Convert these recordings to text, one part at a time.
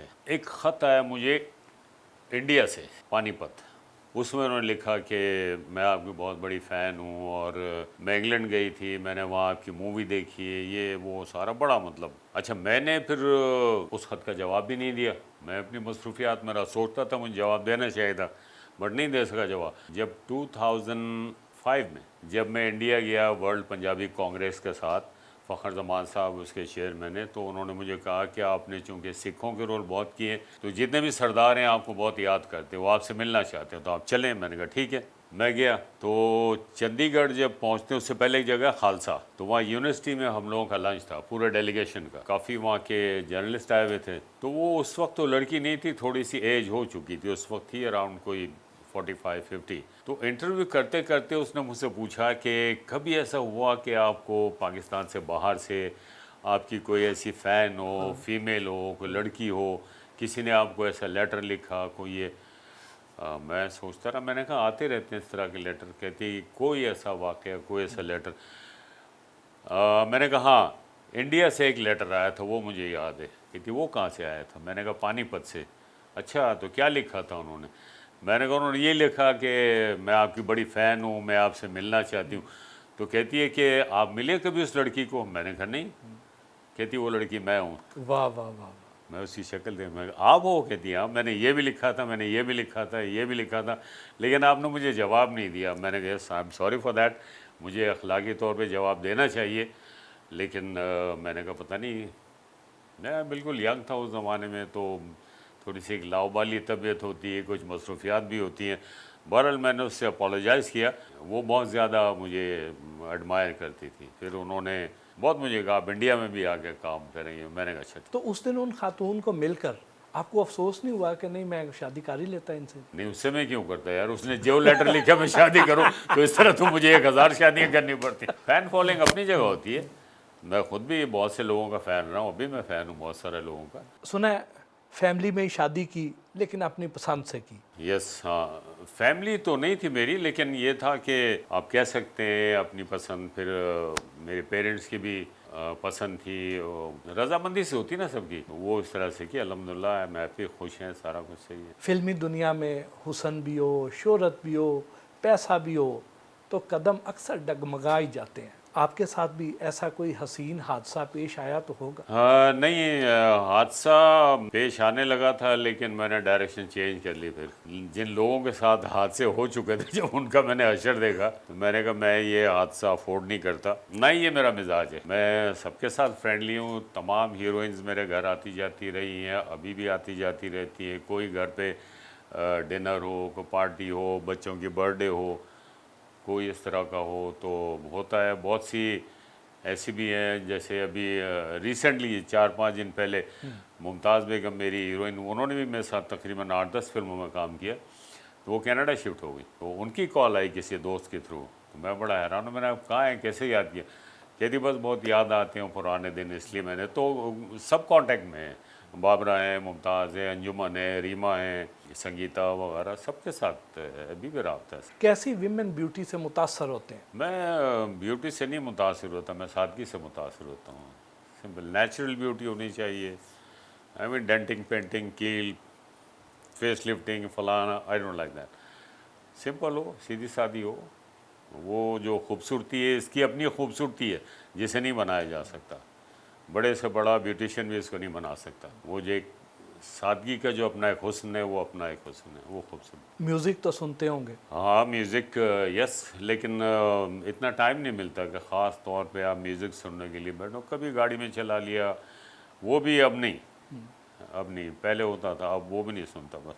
थे। एक ख़त आया मुझे इंडिया से, पानीपत। उसमें उन्होंने लिखा कि मैं आपकी बहुत बड़ी फ़ैन हूँ और मैं इंग्लैंड गई थी, मैंने वहाँ आपकी मूवी देखी है, ये वो सारा बड़ा मतलब। अच्छा, मैंने फिर उस ख़त का जवाब भी नहीं दिया। मैं अपनी मसरूफियात में रहा, सोचता था मुझे जवाब देना चाहिए था, बट नहीं दे सका जवाब। जब 2005 में जब मैं इंडिया गया वर्ल्ड पंजाबी कांग्रेस के साथ, फ़खर जमान साहब उसके चेयरमैन हैं, तो उन्होंने मुझे कहा कि आपने चूँकि सिखों के रोल बहुत किए, तो जितने भी सरदार हैं आपको बहुत याद करते हैं, वो आपसे मिलना चाहते हैं, तो आप चलें। मैंने कहा ठीक है। मैं गया तो चंडीगढ़ जब पहुंचते उससे पहले एक जगह खालसा, तो वहाँ यूनिवर्सिटी में हम लोगों का लंच था पूरे डेलीगेशन का। काफ़ी वहाँ के जर्नलिस्ट आए हुए थे। तो वो उस वक्त तो लड़की नहीं थी, थोड़ी सी एज हो चुकी थी, उस वक्त थी अराउंड कोई 45-50। तो इंटरव्यू करते करते उसने मुझसे पूछा कि कभी ऐसा हुआ कि आपको पाकिस्तान से बाहर से आपकी कोई ऐसी फ़ैन हो, फीमेल हो, कोई लड़की हो, किसी ने आपको ऐसा लेटर लिखा, कोई ये मैं सोचता रहा। मैंने कहा आते रहते हैं इस तरह के लेटर। कहती कोई ऐसा वाक़या, कोई ऐसा लेटर। मैंने कहा हाँ, इंडिया से एक लेटर आया था, वो मुझे याद है। कहती वो कहाँ से आया था? मैंने कहा पानीपत से। अच्छा, तो क्या लिखा था उन्होंने? मैंने कहा उन्होंने ये लिखा कि मैं आपकी बड़ी फ़ैन हूँ, मैं आपसे मिलना चाहती हूँ। तो कहती है कि आप मिले कभी उस लड़की को? मैंने कहा नहीं। कहती वो लड़की मैं हूँ। वाह वाह वाह वाह। मैं उसकी शक्ल देख, मैं आप हो? कहती हाँ, मैंने ये भी लिखा था, मैंने ये भी लिखा था, ये भी लिखा था, लेकिन आपने मुझे जवाब नहीं दिया। मैंने कहा I am sorry for that, मुझे अखलाकी तौर पे जवाब देना चाहिए, लेकिन मैंने कहा पता नहीं। मैं बिल्कुल यंग था उस ज़माने में, तो थोड़ी सी एक लाउबाली तबीयत होती है, कुछ मसरूफियात भी होती हैं। बहरहाल मैंने उससे अपोलोजाइज़ किया। वो बहुत ज़्यादा मुझे एडमायर करती थी। फिर उन्होंने बहुत मुझे कहा आप इंडिया में भी आके काम करेंगे। मैंने कहा अच्छा। तो उस दिन उन खातून को मिलकर आपको अफसोस नहीं हुआ कि नहीं मैं शादी कर ही लेता इनसे? नहीं, उससे मैं क्यों करता यार, उसने जो लेटर लिखा मैं शादी करूं, तो इस तरह तो मुझे 1000 शादियां करनी पड़ती। फ़ैन फॉलोइंग अपनी जगह होती है। मैं खुद भी बहुत से लोगों का फ़ैन रहा हूँ, अभी मैं फ़ैन हूँ बहुत सारे लोगों का। सुना है फैमिली में ही शादी की, लेकिन अपनी पसंद से की। यस, हाँ, फैमिली तो नहीं थी मेरी, लेकिन ये था कि आप कह सकते हैं अपनी पसंद। फिर मेरे पेरेंट्स की भी पसंद थी, रजामंदी से होती ना सबकी, वो इस तरह से कि अल्हम्दुलिल्लाह मैं भी खुश हैं, सारा कुछ सही है। फिल्मी दुनिया में हुस्न भी हो, शोहरत भी हो, पैसा भी हो, तो कदम अक्सर डगमगा ही जाते हैं। आपके साथ भी ऐसा कोई हसीन हादसा पेश आया तो होगा? हाँ, नहीं, हादसा पेश आने लगा था, लेकिन मैंने डायरेक्शन चेंज कर ली। फिर जिन लोगों के साथ हादसे हो चुके थे, जब उनका मैंने अशर देखा, तो मैंने कहा मैं ये हादसा अफोर्ड नहीं करता। ना ही ये मेरा मिजाज है। मैं सबके साथ फ्रेंडली हूँ। तमाम हीरोइंस मेरे घर आती जाती रही हैं, अभी भी आती जाती रहती हैं। कोई घर पे डिनर हो, कोई पार्टी हो, बच्चों की बर्थडे हो, कोई इस तरह का हो तो होता है। बहुत सी ऐसी भी हैं, जैसे अभी रिसेंटली 4-5 दिन पहले मुमताज़ बेगम मेरी हीरोइन, उन्होंने भी मेरे साथ तकरीबन 8-10 फिल्मों में काम किया। तो वो कनाडा शिफ्ट हो गई, तो उनकी कॉल आई किसी दोस्त के थ्रू। तो मैं बड़ा हैरान हूँ, मैंने कहा है कैसे याद किया? कहती बस बहुत याद आते हैं पुराने दिन, इसलिए मैंने। तो सब कांटेक्ट में है, बाबरा हैं, मुमताज़ है, अंजुमन है, रीमा है, संगीता वगैरह, सबके साथ अभी भी रहा है। कैसी विमेन ब्यूटी से मुतासर होते हैं? मैं ब्यूटी से नहीं मुतासिर होता, मैं सादगी से मुतासिर होता हूँ। सिंपल नेचुरल ब्यूटी होनी चाहिए। आई मीन डेंटिंग, पेंटिंग, कील, फेस लिफ्टिंग, फलाना, I don't like that. Simple हो, सीधी सादी हो। वो जो खूबसूरती है, इसकी अपनी खूबसूरती है, जिसे नहीं बनाया जा सकता। बड़े से बड़ा ब्यूटिशियन भी इसको नहीं बना सकता। वो जो एक सादगी का जो अपना एक हुस्न है, वो अपना एक हुस्न है, वो खूबसूरत। म्यूज़िक तो सुनते होंगे। हाँ, म्यूज़िक, यस, लेकिन इतना टाइम नहीं मिलता कि ख़ास तौर पे आप म्यूज़िक सुनने के लिए बैठो। कभी गाड़ी में चला लिया, वो भी अब नहीं। अब नहीं, पहले होता था, अब वो भी नहीं सुनता। बस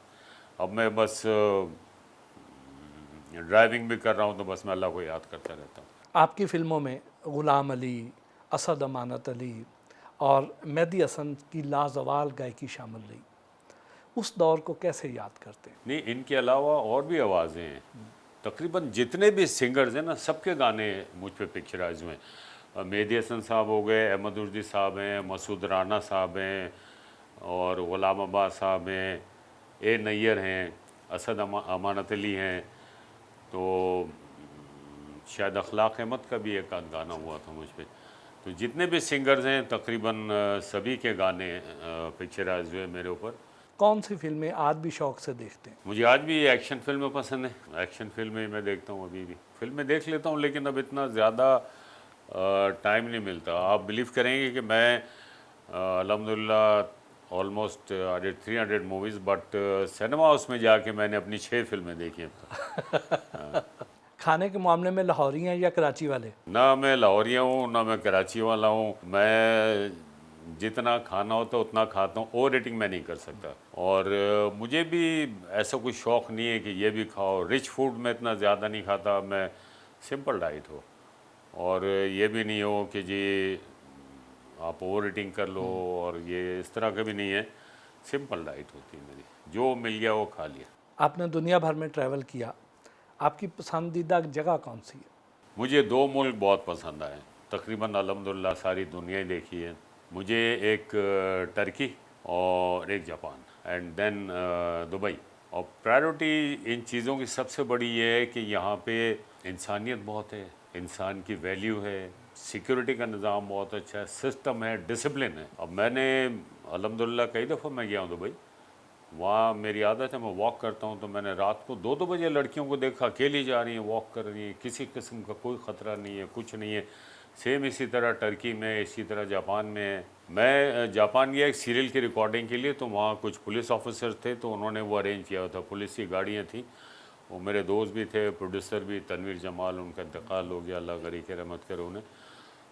अब मैं बस ड्राइविंग भी कर रहा हूँ तो बस मैं अल्लाह को याद करता रहता हूँ। आपकी फ़िल्मों में ग़ुलाम अली, असद अमानत अली और मेहदी हसन की लाजवाल गायकी शामिल रही। उस दौर को कैसे याद करते हैं? नहीं, इनके अलावा और भी आवाज़ें हैं। तकरीबन जितने भी सिंगर्स हैं ना, सबके गाने मुझ पे पिक्चराइज हुए हैं। मेहदी हसन साहब हो गए, अहमद उर्दी साहब हैं, मसूद राना साहब हैं, और ग़ुलाम अब्बास साहब हैं, ए नैयर हैं, असद अमानत अली हैं। तो शायद अखलाक अहमद का भी एक आध गाना हुआ था मुझ पे। तो जितने भी सिंगर्स हैं तकरीबन सभी के गाने पिक्चराइज हुए मेरे ऊपर। कौन सी फिल्में आज भी शौक से देखते हैं? मुझे आज भी एक्शन फिल्में पसंद है, एक्शन फिल्में मैं देखता हूँ, अभी भी फिल्में देख लेता हूँ, लेकिन अब इतना ज़्यादा टाइम नहीं मिलता। आप बिलीव करेंगे कि मैं अल्हम्दुलिल्लाह almost I did 300 movies, but cinema house में जाके मैंने अपनी 6 फिल्में देखी हैं अब तक। खाने के मामले में लाहौरी हैं या कराची वाले? ना मैं लाहौरिया हूँ ना मैं कराची वाला हूँ। मैं जितना खाना होता है उतना खाता हूँ, ओवर रेटिंग मैं नहीं कर सकता। और मुझे भी ऐसा कोई शौक़ नहीं है कि ये भी खाओ। रिच फूड मैं इतना ज़्यादा नहीं खाता, मैं सिंपल डाइट हो। और ये भी नहीं हो कि जी आप ओवर रेटिंग कर लो, और ये इस तरह का भी नहीं है। सिंपल डाइट होती है मेरी, जो मिल गया वो खा लिया। आपने दुनिया भर में ट्रैवल किया, आपकी पसंदीदा जगह कौन सी है? मुझे 2 मुल्क बहुत पसंद आए, तकरीबन अल्हम्दुलिल्लाह सारी दुनिया ही देखी है। मुझे एक टर्की और एक जापान एंड देन दुबई। और प्रायोरिटी इन चीज़ों की सबसे बड़ी ये है कि यहाँ पे इंसानियत बहुत है, इंसान की वैल्यू है, सिक्योरिटी का निज़ाम बहुत अच्छा है, सिस्टम है, डिसिप्लिन है। अब मैंने अल्हम्दुलिल्लाह कई दफ़ा मैं गया हूँ दुबई, वहाँ मेरी आदत है मैं वॉक करता हूँ, तो मैंने रात को 2-2 बजे लड़कियों को देखा, अकेली जा रही हैं, वॉक कर रही हैं, किसी किस्म का कोई ख़तरा नहीं है, कुछ नहीं है। सेम इसी तरह टर्की में, इसी तरह जापान में है। मैं जापान गया एक सीरियल की रिकॉर्डिंग के लिए, तो वहाँ कुछ पुलिस ऑफिसर थे, तो उन्होंने वो अरेंज किया था, पुलिस की गाड़ियाँ थी। वो मेरे दोस्त भी थे, प्रोड्यूसर भी, तनवीर जमाल, उनका इंतकाल हो गया, अल्लाह गरी के रहमत करे उन्हें।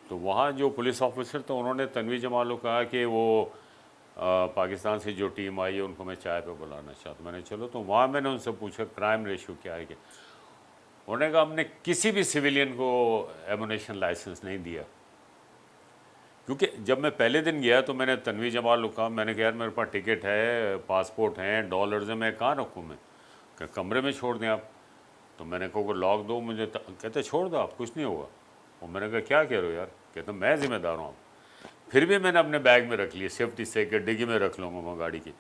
तो वहाँ जो पुलिस ऑफिसर थे उन्होंने तनवीर जमाल को कहा कि वो पाकिस्तान से जो टीम आई है उनको मैं चाय पे बुलाना चाहता। मैंने चलो, तो वहाँ मैंने उनसे पूछा क्राइम रेशियो क्या है। कि उन्होंने कहा हमने किसी भी सिविलियन को एमुनेशन लाइसेंस नहीं दिया। क्योंकि जब मैं पहले दिन गया तो मैंने तनवीर जमाल को कहा, मैंने कहा यार मेरे पास टिकट है, पासपोर्ट हैं, डॉलर्स हैं, मैं कहाँ रखूँ? मैं कमरे में छोड़ दें आप? तो मैंने कहा लॉक दो मुझे। कहते छोड़ दो आप, कुछ नहीं होगा। और मैंने कहा क्या कह रहे हो यार? कहते मैं ज़िम्मेदार हूँ। फिर भी मैंने अपने बैग में रख लिए, सेफ्टी से कि डिग्गी में रख लूँगा मैं गाड़ी की।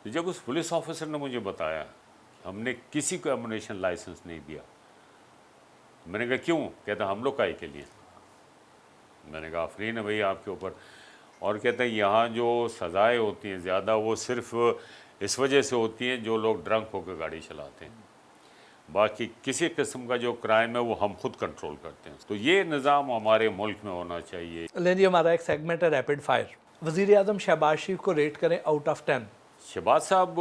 तो जब उस पुलिस ऑफिसर ने मुझे बताया कि हमने किसी को एमुनेशन लाइसेंस नहीं दिया, मैंने कहा क्यों? कहता हम लोग काहे के लिए। मैंने कहा आफरीन है भाई आपके ऊपर। और कहते हैं यहाँ जो सज़ाएँ होती हैं ज़्यादा, वो सिर्फ इस वजह से होती हैं जो लोग ड्रंक होकर गाड़ी चलाते हैं। बाकी किसी किस्म का जो क्राइम है वो हम खुद कंट्रोल करते हैं। तो ये निज़ाम हमारे मुल्क में होना चाहिए। लेनी हमारा एक सेगमेंट है रैपिड फायर। वज़ीर आज़म शहबाज शरीफ को रेट करें आउट ऑफ 10। शहबाज साहब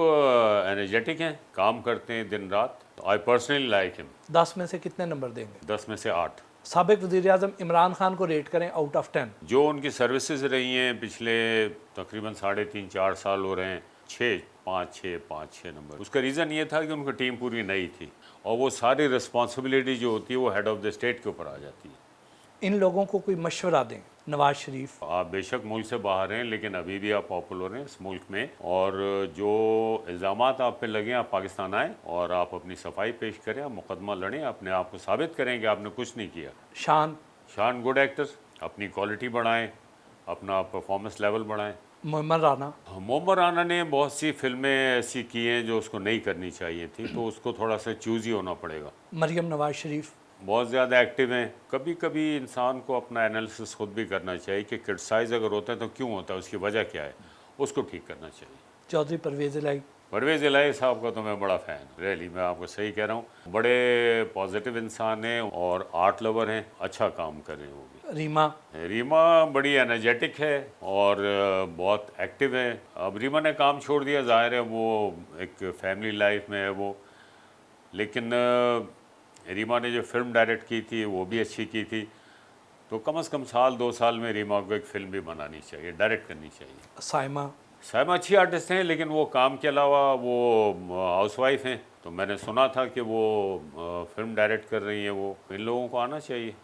एनर्जेटिक हैं, काम करते हैं दिन रात। I personally like him. 10 में से कितने नंबर देंगे? 10 में से 8। साबिक वज़ीर आज़म इमरान खान को रेट करें आउट ऑफ 10। जो उनकी सर्विसेज रही हैं पिछले तकरीबन 3.5-4 साल हो रहे हैं, 5-6 नंबर। उसका रीज़न ये था कि उनकी टीम पूरी नई थी, और वो सारी रिस्पॉन्सिबिलिटी जो होती है वो हेड ऑफ़ द स्टेट के ऊपर आ जाती है। इन लोगों को कोई मशवरा दें। नवाज शरीफ, आप बेशक मुल्क से बाहर हैं, लेकिन अभी भी आप पॉपुलर हैं इस मुल्क में, और जो इल्ज़ामात आप पे लगे आप पाकिस्तान आएँ और आप अपनी सफाई पेश करें, आप मुकदमा लड़ें, अपने आप को साबित करें कि आपने कुछ नहीं किया। शान गुड एक्टर, अपनी क्वालिटी बढ़ाएं, अपना परफॉर्मेंस लेवल बढ़ाएं। मोहम्मद राना ने बहुत सी फिल्में ऐसी की हैं जो उसको नहीं करनी चाहिए थी, तो उसको थोड़ा सा चूज़ी होना पड़ेगा। मरियम नवाज शरीफ बहुत ज़्यादा एक्टिव हैं। कभी कभी इंसान को अपना एनालिसिस खुद भी करना चाहिए कि क्रिटिसाइज़ अगर होता है तो क्यों होता है, उसकी वजह क्या है, उसको ठीक करना चाहिए। चौधरी परवेज़ इलाही साहब का तो मैं बड़ा फ़ैन, रियली मैं आपको सही कह रहा हूँ। बड़े पॉजिटिव इंसान हैं और आर्ट लवर हैं, अच्छा काम कर रहे हैं वो भी। रीमा बड़ी एनर्जेटिक है और बहुत एक्टिव है। अब रीमा ने काम छोड़ दिया, ज़ाहिर है वो एक फैमिली लाइफ में है वो, लेकिन रीमा ने जो फिल्म डायरेक्ट की थी वो भी अच्छी की थी। तो कम से कम 1-2 साल में रीमा को एक फ़िल्म भी बनानी चाहिए, डायरेक्ट करनी चाहिए। साइमा अच्छी आर्टिस्ट हैं, लेकिन वो काम के अलावा वो हाउसवाइफ हैं। तो मैंने सुना था कि वो फिल्म डायरेक्ट कर रही हैं। वो इन लोगों को आना चाहिए।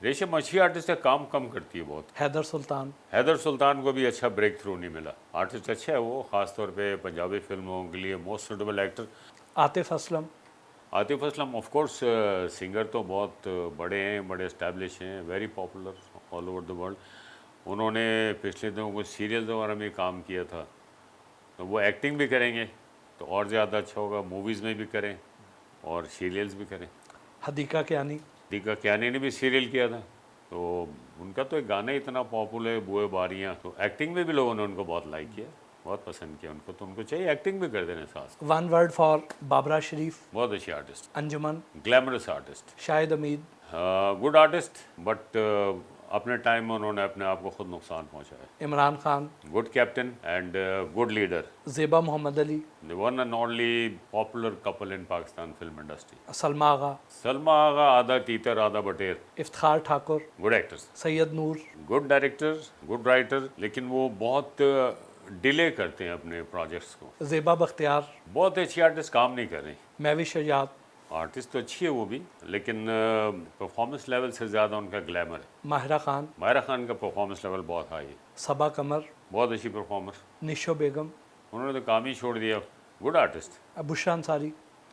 रेशम अच्छी आर्टिस्ट है, काम कम करती है बहुत। हैदर सुल्तान को भी अच्छा ब्रेक थ्रू नहीं मिला। आर्टिस्ट अच्छा है वो, ख़ास तौर पे पंजाबी फिल्मों के लिए most suitable actor. Atif Aslam of course singer तो बहुत बड़े हैं, बड़े इस्टेब्लिश हैं, very popular all over the world. उन्होंने पिछले दिनों कुछ सीरियल्स वगैरह में काम किया था, तो वो एक्टिंग भी करेंगे तो और ज़्यादा अच्छा होगा। मूवीज़ में भी करें और सीरियल्स भी करें। हदीका कियानी ने भी सीरियल किया था, तो उनका तो एक गाना इतना पॉपुलर है, बुए बारियाँ, तो एक्टिंग में भी लोगों ने उनको बहुत लाइक किया, बहुत पसंद किया उनको, तो उनको चाहिए एक्टिंग भी कर देने साथ। One word for Babra Sharif, बहुत अच्छी artist, Anjuman, glamorous artist, Shahid Hamid, good artist, but अपने टाइम में उन्होंने अपने आप को खुद नुकसान पहुंचाया। Imran Khan, good captain and good leader, Zeba Mohammad Ali, the one and only popular couple in Pakistan film industry. Salma Agha, Salma Agha आधा तीतर आधा बटेर, Iftikhar Thakur, good actors, Syed Noor, good director, good writer, लेकिन वो बहुत डिले करते हैं अपने प्रोजेक्ट्स को। ज़ेबा बख्तियार, बहुत अच्छी आर्टिस्ट काम नहीं कर रही। महविश शजात, आर्टिस्ट तो अच्छी है वो भी, लेकिन परफॉर्मेंस लेवल से ज़्यादा उनका ग्लैमर है। माहिरा खान, माहिरा खान का परफॉर्मेंस लेवल बहुत हाई है, सबा कमर, बहुत अच्छी परफॉर्मर, निशो बेगम, उन्होंने तो काम ही छोड़ दिया। Good artist, Bushra Ansari.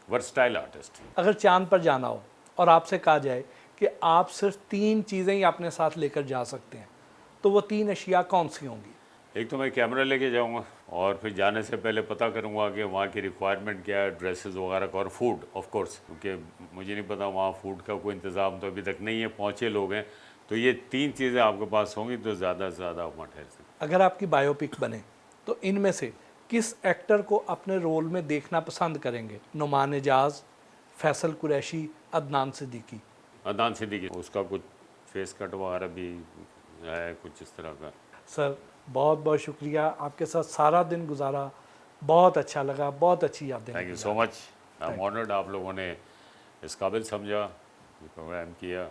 Versatile artist. अगर चांद पर जाना हो और आपसे कहा जाए कि आप सिर्फ 3 चीज़ें ही अपने साथ लेकर जा सकते हैं, तो वो 3 अशिया कौन सी होंगी? एक तो मैं कैमरा लेके जाऊंगा और फिर जाने से पहले पता करूंगा कि वहाँ की रिक्वायरमेंट क्या है, ड्रेसेस वगैरह का, और फूड ऑफ कोर्स, क्योंकि मुझे नहीं पता वहाँ फूड का कोई इंतज़ाम तो अभी तक नहीं है, पहुँचे लोग हैं, तो ये 3 चीज़ें आपके पास होंगी तो ज़्यादा से ज़्यादा आप वहाँ ठहर सकते। अगर आपकी बायोपिक बने तो इनमें से किस एक्टर को अपने रोल में देखना पसंद करेंगे? नुमान एजाज, फैसल कुरैशी, अदनान सिद्दीकी। अदनान सिद्दीकी, उसका कुछ फेस कट वगैरह भी है कुछ इस तरह का। सर बहुत बहुत शुक्रिया, आपके साथ सारा दिन गुजारा, बहुत अच्छा लगा, बहुत अच्छी यादें। Thank you so much, I am honoured, आप लोगों ने इस काबिल समझा, प्रोग्राम किया।